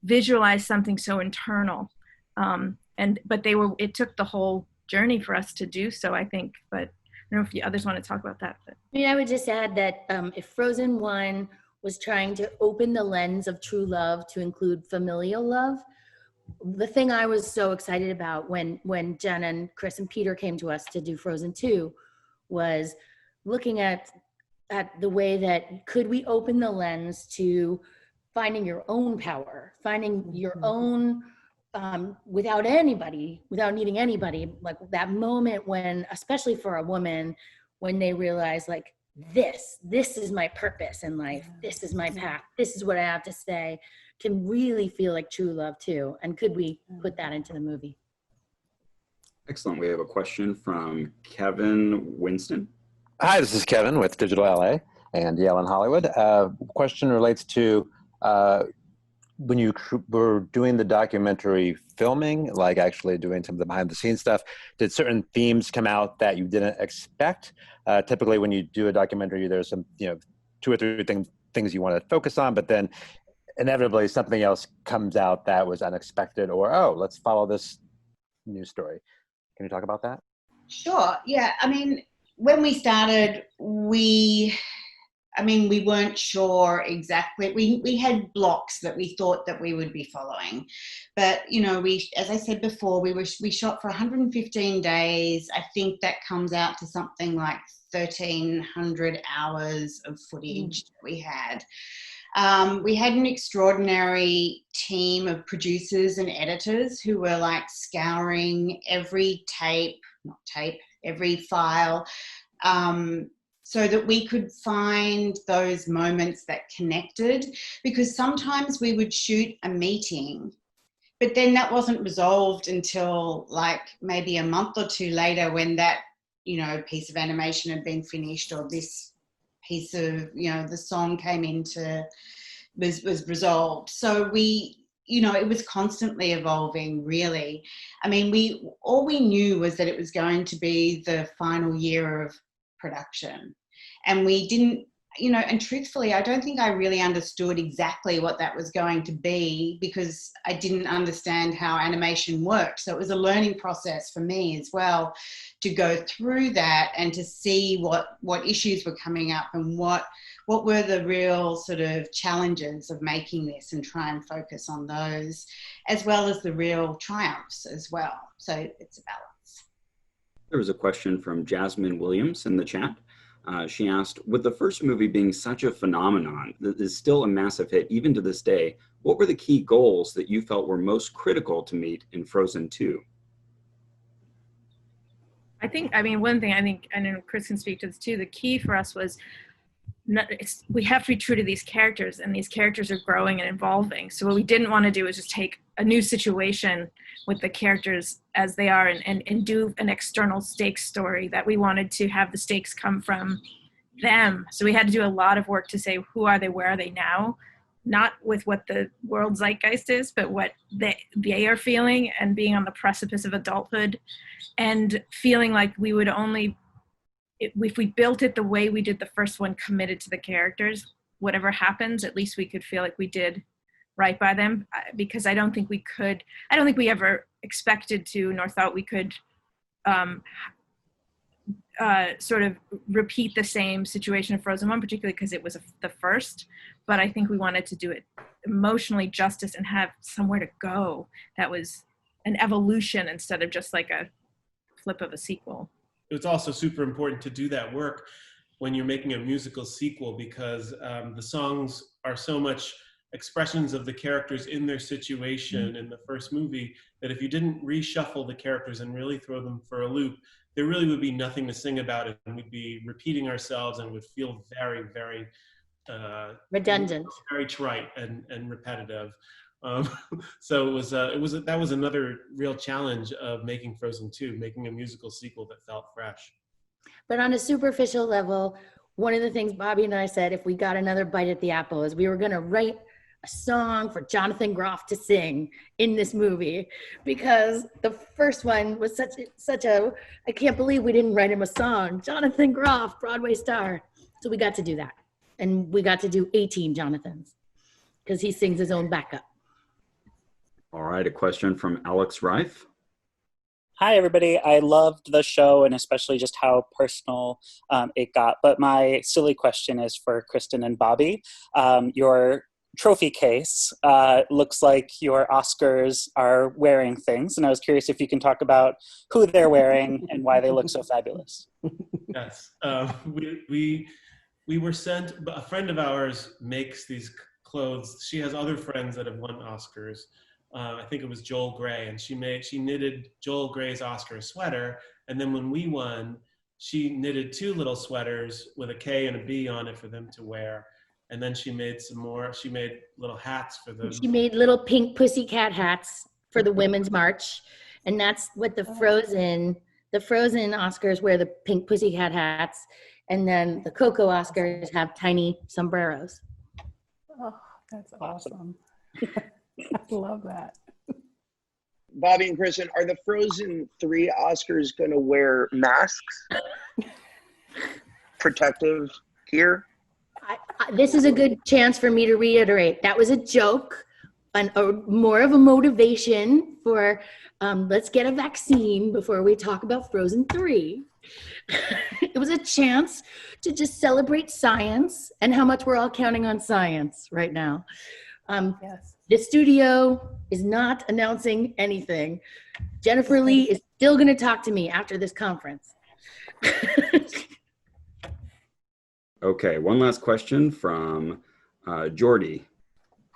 visualize something so internal. But it took the whole journey for us to do so, I think. But I don't know if the others want to talk about that. But. I mean, I would just add that if Frozen 1 was trying to open the lens of true love to include familial love, the thing I was so excited about when Jen and Chris and Peter came to us to do Frozen 2 was looking at the way that could we open the lens to finding your own power, finding your own without needing anybody, like that moment when, especially for a woman, when they realize like, this is my purpose in life, this is my path, this is what I have to say, can really feel like true love too. And could we put that into the movie? Excellent. We have a question from Kevin Winston. Hi, this is Kevin with Digital LA and Yale in Hollywood. Question relates to when you were doing the documentary filming, like actually doing some of the behind the scenes stuff, did certain themes come out that you didn't expect? Typically when you do a documentary, there's some, 2 or 3 things you want to focus on, but then inevitably something else comes out that was unexpected, or, oh, let's follow this news story. Can you talk about that? Sure. Yeah. I mean, when we started, we weren't sure exactly. We had blocks that we thought that we would be following, but as I said before, we shot for 115 days. I think that comes out to something like 1,300 hours of footage that we had. We had an extraordinary team of producers and editors who were like scouring every every file, so that we could find those moments that connected, because sometimes we would shoot a meeting, but then that wasn't resolved until like maybe a month or 2 later when that, piece of animation had been finished, or this piece of, the song was resolved. So it was constantly evolving, really. I mean, all we knew was that it was going to be the final year of production. And we didn't, and truthfully, I don't think I really understood exactly what that was going to be, because I didn't understand how animation worked. So it was a learning process for me as well, to go through that and to see what issues were coming up and what were the real sort of challenges of making this, and try and focus on those, as well as the real triumphs as well. So it's a balance. There was a question from Jasmine Williams in the chat. She asked, with the first movie being such a phenomenon that is still a massive hit even to this day, what were the key goals that you felt were most critical to meet in Frozen 2? One thing I think, and then Chris can speak to this too, the key for us was we have to be true to these characters, and these characters are growing and evolving. So what we didn't want to do is just take a new situation with the characters as they are and do an external stakes story. That we wanted to have the stakes come from them. So we had to do a lot of work to say, who are they, where are they now? Not with what the world zeitgeist is, but what they are feeling, and being on the precipice of adulthood, and feeling like we would only, if we built it the way we did the first one, committed to the characters, whatever happens, at least we could feel like we did right by them. Because I don't think we ever expected to, nor thought we could sort of repeat the same situation of Frozen 1, particularly because it was the first. But I think we wanted to do it emotionally justice and have somewhere to go that was an evolution instead of just like a flip of a sequel. It's also super important to do that work when you're making a musical sequel, because the songs are so much expressions of the characters in their situation in the first movie, that if you didn't reshuffle the characters and really throw them for a loop, there really would be nothing to sing about it, and we'd be repeating ourselves and would feel very, very redundant, very trite and repetitive. So that was another real challenge of making Frozen 2, making a musical sequel that felt fresh. But on a superficial level, one of the things Bobby and I said, if we got another bite at the apple, is we were going to write a song for Jonathan Groff to sing in this movie, because the first one was such a I can't believe we didn't write him a song. Jonathan Groff, Broadway star. So we got to do that. And we got to do 18 Jonathans, because he sings his own backup. All right, a question from Alex Reif. Hi, everybody. I loved the show, and especially just how personal it got. But my silly question is for Kristen and Bobby. Your trophy case looks like your Oscars are wearing things, and I was curious if you can talk about who they're wearing and why they look so fabulous. Yes, we were sent, a friend of ours makes these clothes. She has other friends that have won Oscars. I think it was Joel Grey, and she knitted Joel Grey's Oscar sweater, and then when we won, she knitted 2 little sweaters with a K and a B on it for them to wear. And then she made some more. She made little hats for them. She made little pink pussycat hats for the Women's March. And that's what the Frozen Oscars wear, the pink pussycat hats. And then the Coco Oscars have tiny sombreros. Oh, that's awesome. I love that. Bobby and Kristen, are the Frozen 3 Oscars going to wear masks? Protective gear? This is a good chance for me to reiterate. That was a joke, more of a motivation for let's get a vaccine before we talk about Frozen 3. It was a chance to just celebrate science and how much we're all counting on science right now. Yes. The studio is not announcing anything. Jennifer Lee is still going to talk to me after this conference. Okay, one last question from Jordy.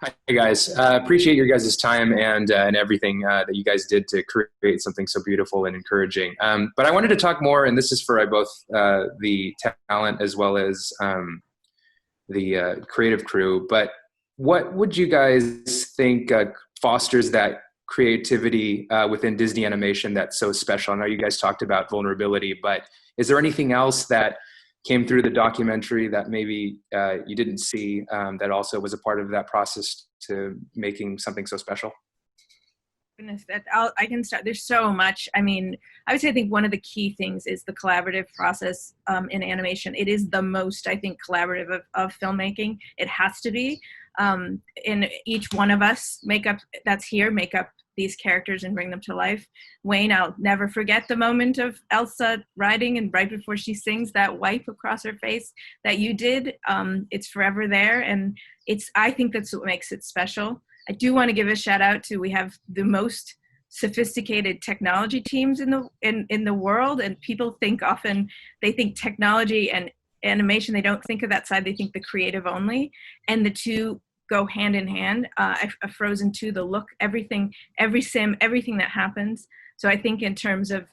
Hi guys, appreciate your guys' time and everything that you guys did to create something so beautiful and encouraging. But I wanted to talk more, and this is for both the talent as well as the creative crew. But what would you guys think fosters that creativity within Disney animation that's so special? I know you guys talked about vulnerability, but is there anything else that came through the documentary that maybe you didn't see that also was a part of that process to making something so special? Goodness, I can start. There's so much. I mean, I would say I think one of the key things is the collaborative process in animation. It is the most, I think, collaborative of filmmaking. It has to be. And each one of us make up these characters and bring them to life. Wayne, I'll never forget the moment of Elsa riding, and right before she sings, that wipe across her face that you did. It's forever there, and I think that's what makes it special. I do want to give a shout out to, we have the most sophisticated technology teams in the world, and people think often, they think technology and animation, they don't think of that side, they think the creative only, and the two go hand in hand. A Frozen 2, the look, everything, every sim, everything that happens. So I think in terms of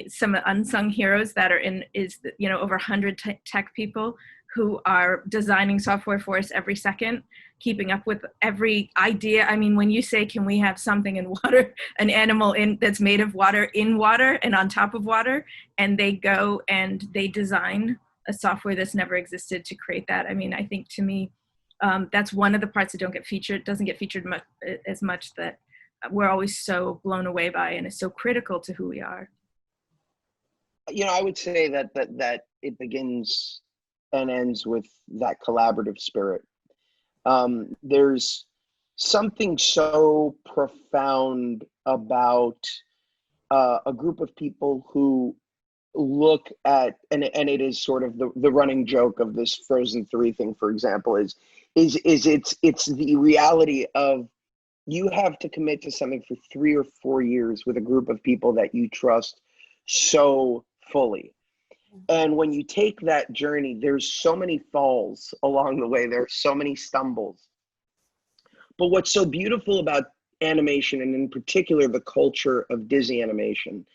some unsung heroes that are over 100 tech people who are designing software for us every second, keeping up with every idea. I mean, when you say, can we have something in water, an animal that's made of water, in water and on top of water, and they go and they design a software that's never existed to create that. I mean, I think to me, that's one of the parts that doesn't get featured as much, that we're always so blown away by, and is so critical to who we are. I would say that it begins and ends with that collaborative spirit. There's something so profound about a group of people who look at, and it is sort of the running joke of this Frozen 3 thing, for example, is it's the reality of, you have to commit to something for 3 or 4 years with a group of people that you trust so fully. And when you take that journey, there's so many falls along the way. There's so many stumbles. But what's so beautiful about animation, and in particular the culture of Disney animation,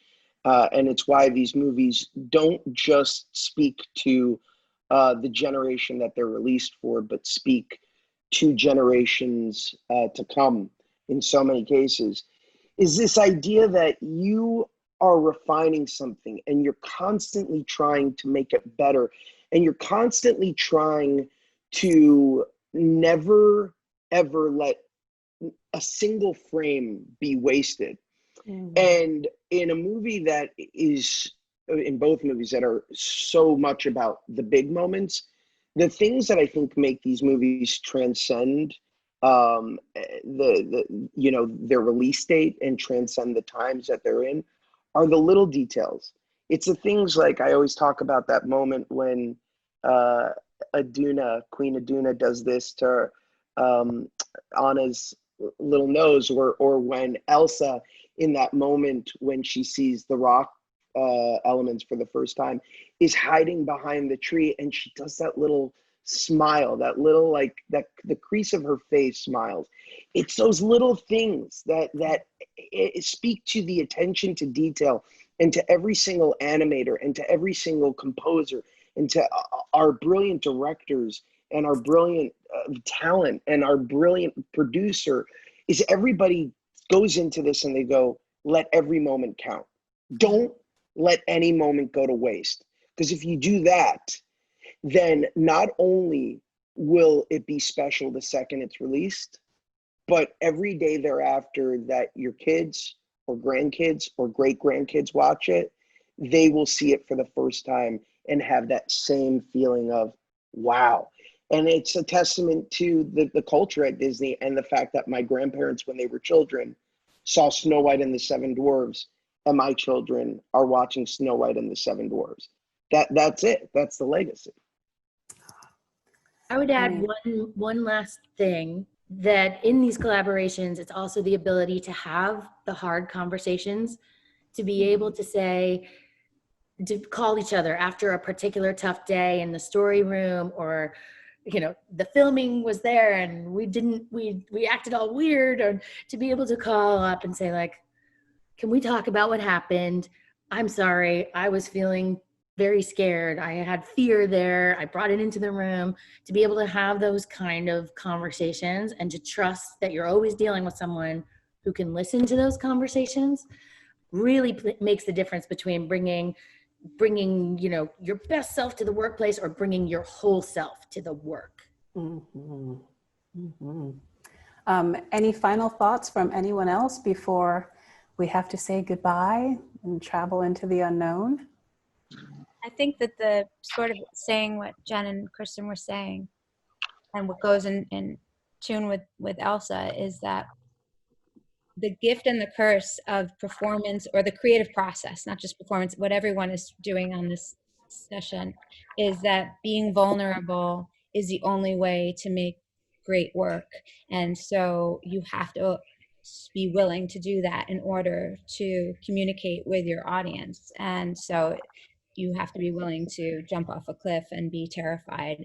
and it's why these movies don't just speak to the generation that they're released for, but speak to generations to come in so many cases, is this idea that you are refining something and you're constantly trying to make it better, and you're constantly trying to never ever let a single frame be wasted. And in a movie that is, in both movies that are so much about the big moments, the things that I think make these movies transcend their release date and transcend the times that they're in are the little details. It's the things like, I always talk about that moment when Queen Iduna does this to Anna's little nose, or when Elsa, in that moment when she sees the rock elements for the first time, is hiding behind the tree, and she does that little smile, that little, like, that the crease of her face smiles. It's those little things that speak to the attention to detail, and to every single animator, and to every single composer, and to our brilliant directors, and our brilliant talent, and our brilliant producer, is everybody goes into this and they go, let every moment count. Don't let any moment go to waste. Because if you do that, then not only will it be special the second it's released, but every day thereafter that your kids or grandkids or great-grandkids watch it, they will see it for the first time and have that same feeling of, wow. And it's a testament to the culture at Disney, and the fact that my grandparents, when they were children, saw Snow White and the Seven Dwarfs, and my children are watching Snow White and the Seven Dwarfs. That's it. That's the legacy. I would add one last thing, that in these collaborations, it's also the ability to have the hard conversations, to be able to say, to call each other after a particular tough day in the story room, or the filming was there and we acted all weird, or to be able to call up and say, like, can we talk about what happened? I'm sorry, I was feeling very scared. I had fear there. I brought it into the room. To be able to have those kind of conversations, and to trust that you're always dealing with someone who can listen to those conversations, really makes the difference between bringing your best self to the workplace, or bringing your whole self to the work. Mm-hmm. Mm-hmm. Any final thoughts from anyone else before we have to say goodbye and travel into the unknown? I think that the sort of saying what Jen and Kristen were saying, and what goes in tune with Elsa, is that the gift and the curse of performance, or the creative process, not just performance, what everyone is doing on this session, is that being vulnerable is the only way to make great work. And so you have to be willing to do that in order to communicate with your audience. And so, you have to be willing to jump off a cliff and be terrified,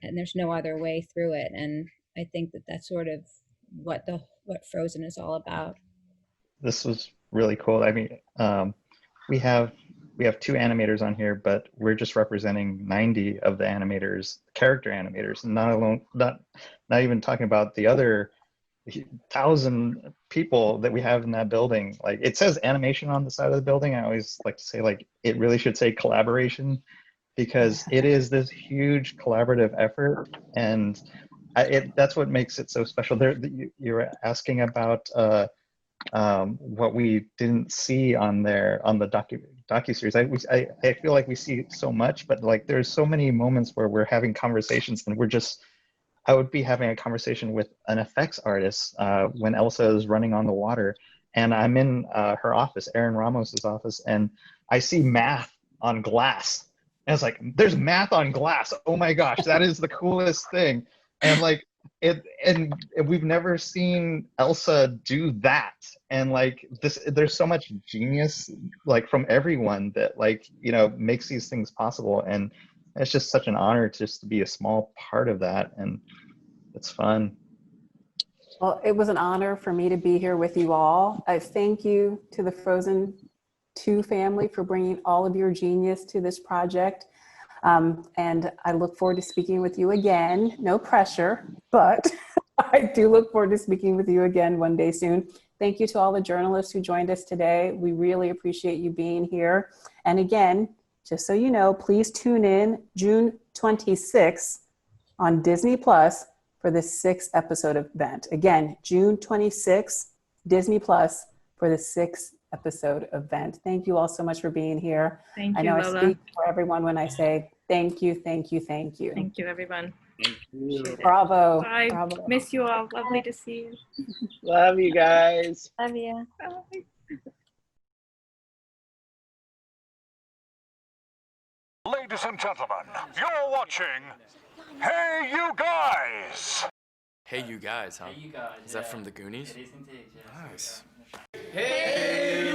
and there's no other way through it. And I think that that's sort of what Frozen is all about. This was really cool. I mean, we have 2 animators on here, but we're just representing 90 of the animators, character animators, not even talking about the other 1,000 people that we have in that building. Like, it says animation on the side of the building. I always like to say, like, it really should say collaboration, because it is this huge collaborative effort, and that's what makes it so special. You're asking about what we didn't see on the docuseries. I feel like we see so much, but like there's so many moments where we're having conversations and I would be having a conversation with an effects artist when Elsa is running on the water, and I'm in her office, Aaron Ramos's office, and I see math on glass. And it's like, there's math on glass. Oh my gosh, that is the coolest thing. And like and we've never seen Elsa do that. And like there's so much genius like from everyone that like, you know, makes these things possible. And it's just such an honor just to be a small part of that, and it's fun. Well, it was an honor for me to be here with you all. I thank you to the Frozen 2 family for bringing all of your genius to this project. And I look forward to speaking with you again. No pressure, but I do look forward to speaking with you again one day soon. Thank you to all the journalists who joined us today. We really appreciate you being here. And again, just so you know, please tune in June 26th on Disney Plus for the 6th episode event. Again, June 26th, Disney Plus for the 6th episode event. Thank you all so much for being here. Thank you, I know Lola. I speak for everyone when I say thank you, thank you, thank you. Thank you, everyone. Thank you. Bravo. Bye. Bravo. Miss you all. Lovely to see you. Love you guys. Love you. Bye. Ladies and gentlemen, you're watching Hey You Guys! Hey You Guys, huh? Hey You Guys, Is that yeah. from the Goonies? It is indeed, yes. Nice. Hey